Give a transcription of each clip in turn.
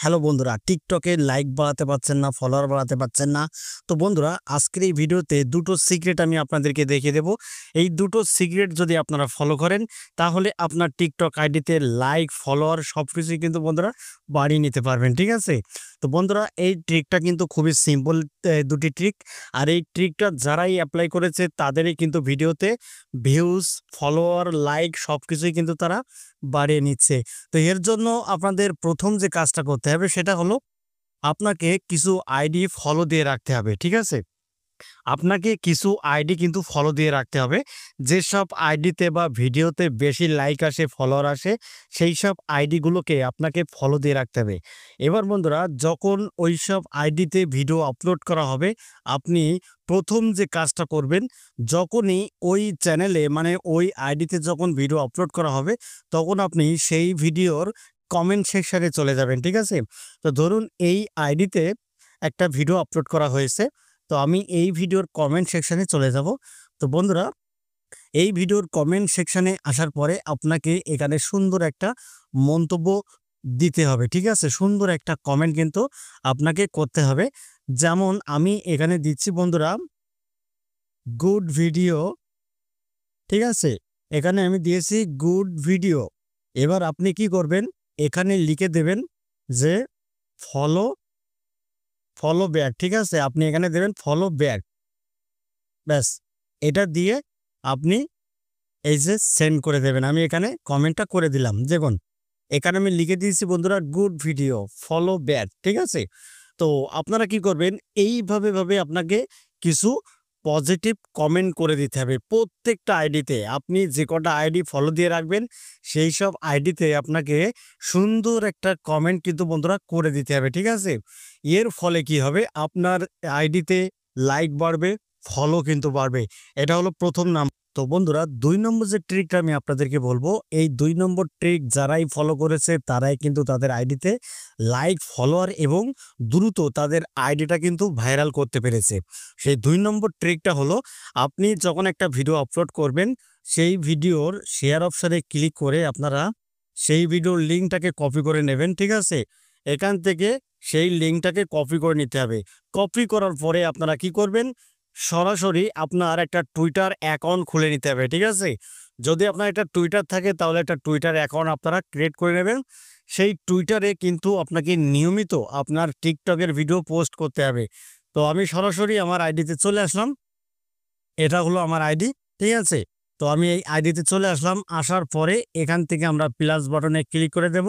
Hello বন্ধুরা, টিকটকে like বাড়াতে পারছেন না, ফলোয়ার বাড়াতে পারছেন না। তো বন্ধুরা, আজকের এই ভিডিওতে দুটো সিক্রেট আমি আপনাদেরকে দেখিয়ে দেব। এই দুটো সিক্রেট যদি আপনারা ফলো করেন, তাহলে আপনার টিকটক আইডিতে লাইক, ফলোয়ার সবকিছুই কিন্তু বন্ধুরা বাড়িয়ে নিতে পারবেন। ঠিক আছে? তো বন্ধুরা, এই ট্রিকটা কিন্তু খুবই সিম্পল, দুটি ট্রিক। আর এই ট্রিকটা যারাই অ্যাপ্লাই করেছে তাদেরই কিন্তু ভিডিওতে ভিউজ, ফলোয়ার, লাইক সবকিছুই কিন্তু তারা বাড়িয়ে নিচ্ছে। তো এর জন্য আপনাদের প্রথম যে কাজটা করতে হবে সেটা হলো আপনাকে কিছু আইডি ফলো দিয়ে রাখতে হবে। ঠিক আছে? আপনাকে কিছু আইডি কিন্তু ফলো দিয়ে রাখতে হবে। যেসব আইডিতে বা ভিডিওতে বেশি লাইক আসে, ফলোয়ার আসে, সেই সব আইডিগুলোকে আপনাকে ফলো দিয়ে রাখতে হবে। এবার বন্ধুরা, যখন ওইসব আইডিতে ভিডিও আপলোড করা হবে, আপনি প্রথম যে কাজটা করবেন, যখনই ওই চ্যানেলে মানে ওই আইডিতে যখন ভিডিও আপলোড করা হবে, তখন আপনি সেই ভিডিওর কমেন্ট সেকশনে চলে যাবেন। ঠিক আছে? তো ধরুন এই আইডিতে একটা ভিডিও আপলোড করা হয়েছে। তো আমি এই ভিডিওর কমেন্ট সেকশনে চলে যাব। তো বন্ধুরা, এই ভিডিওর কমেন্ট সেকশনে আসার পরে আপনাকে এখানে সুন্দর একটা মন্তব্য দিতে হবে। ঠিক আছে? সুন্দর একটা কমেন্ট কিন্তু আপনাকে করতে হবে। যেমন আমি এখানে দিচ্ছি বন্ধুরা, গুড ভিডিও। ঠিক আছে? এখানে আমি দিয়েছি গুড ভিডিও। এবার আপনি কি করবেন? এখানে লিখে দেবেন যে ফলো ফলো ব্যাক। ঠিক আছে? আপনি এখানে দেবেন ফলো ব্যাক। ব্যাস, এটা দিয়ে আপনি এই যে সেন্ড করে দেবেন। আমি এখানে কমেন্টটা করে দিলাম। দেখুন, এখানে আমি লিখে দিয়েছি বন্ধুরা, গুড ভিডিও, ফলো ব্যাক। ঠিক আছে? তো আপনারা কি করবেন, এইভাবে আপনাকে কিছু পজিটিভ কমেন্ট করে দিতে হবে প্রত্যেকটা আইডিতে। আপনি যে কটা আইডি ফলো দিয়ে রাখবেন, সেই সব আইডিতে আপনাকে সুন্দর একটা কমেন্ট কিন্তু বন্ধুরা করে দিতে হবে। ঠিক আছে? এর ফলে কি হবে, আপনার আইডিতে লাইক বাড়বে, ফলো কিন্তু বাড়বে। এটা হলো প্রথম নাম্বার। তো বন্ধুরা, ২ নম্বর যে ট্রিকটা আমি আপনাদেরকে বলবো, এই ২ নম্বর ট্রিক যারাই ফলো করেছে তারাই কিন্তু তাদের আইডিতে লাইক, ফলোয়ার এবং দ্রুত তাদের আইডিটা কিন্তু ভাইরাল করতে পেরেছে। সেই ২ নম্বর ট্রিকটা হলো, আপনি যখন একটা ভিডিও আপলোড করবেন, সেই ভিডিওর শেয়ার অপশনে ক্লিক করে আপনারা সেই ভিডিওর লিঙ্কটাকে কপি করে নেবেন। ঠিক আছে? এখান থেকে সেই লিঙ্কটাকে কপি করে নিতে হবে। কপি করার পরে আপনারা কি করবেন, সরাসরি আপনার একটা টুইটার অ্যাকাউন্ট খুলে নিতে হবে। ঠিক আছে? যদি আপনার একটা টুইটার থাকে তাহলে একটা টুইটার অ্যাকাউন্ট আপনারা ক্রিয়েট করে নেবেন। সেই টুইটারে কিন্তু আপনাকে নিয়মিত আপনার টিকটকের ভিডিও পোস্ট করতে হবে। তো আমি সরাসরি আমার আইডিতে চলে আসলাম। এটা হলো আমার আইডি। ঠিক আছে? তো আমি এই আইডিতে চলে আসলাম। আসার পরে এখান থেকে আমরা প্লাস বাটনে ক্লিক করে দেব।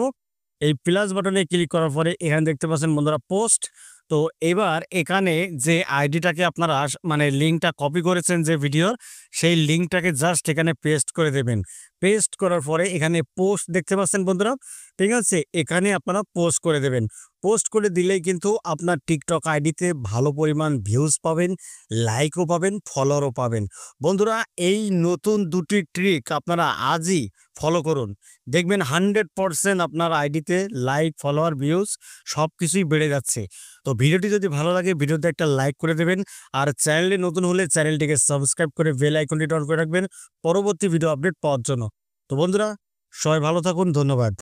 এই প্লাস বাটনে ক্লিক করার পরে এখানে দেখতে পাচ্ছেন বন্ধুরা, পোস্ট। তো এবার এখানে যে আইডিটাকে আপনারা মানে লিঙ্কটা কপি করেছেন যে ভিডিওর, সেই লিঙ্কটাকে জাস্ট এখানে পেস্ট করে দেবেন। পেস্ট করার পরে এখানে পোস্ট দেখতে পাচ্ছেন বন্ধুরা। ঠিক আছে? এখানে আপনারা পোস্ট করে দেবেন। পোস্ট করে দিলেই কিন্তু আপনার টিকটক আইডিতে ভালো পরিমাণ ভিউজ পাবেন, লাইকও পাবেন, ফলোয়ারও পাবেন। বন্ধুরা, এই নতুন দুটি ট্রিক আপনারা আজই ফলো করুন। দেখবেন 100% আপনার আইডিতে লাইক, ফলোয়ার, ভিউজ সবকিছুই বেড়ে যাচ্ছে। তো ভিডিওটি যদি ভালো লাগে, ভিডিওতে একটা লাইক করে দেবেন। আর চ্যানেলে নতুন হলে চ্যানেলটিকে সাবস্ক্রাইব করে বেল আইকনটি অন করে রাখবেন পরবর্তী ভিডিও আপডেট পাওয়ার জন্য। তো বন্ধুরা, সবাই ভালো থাকুন। ধন্যবাদ।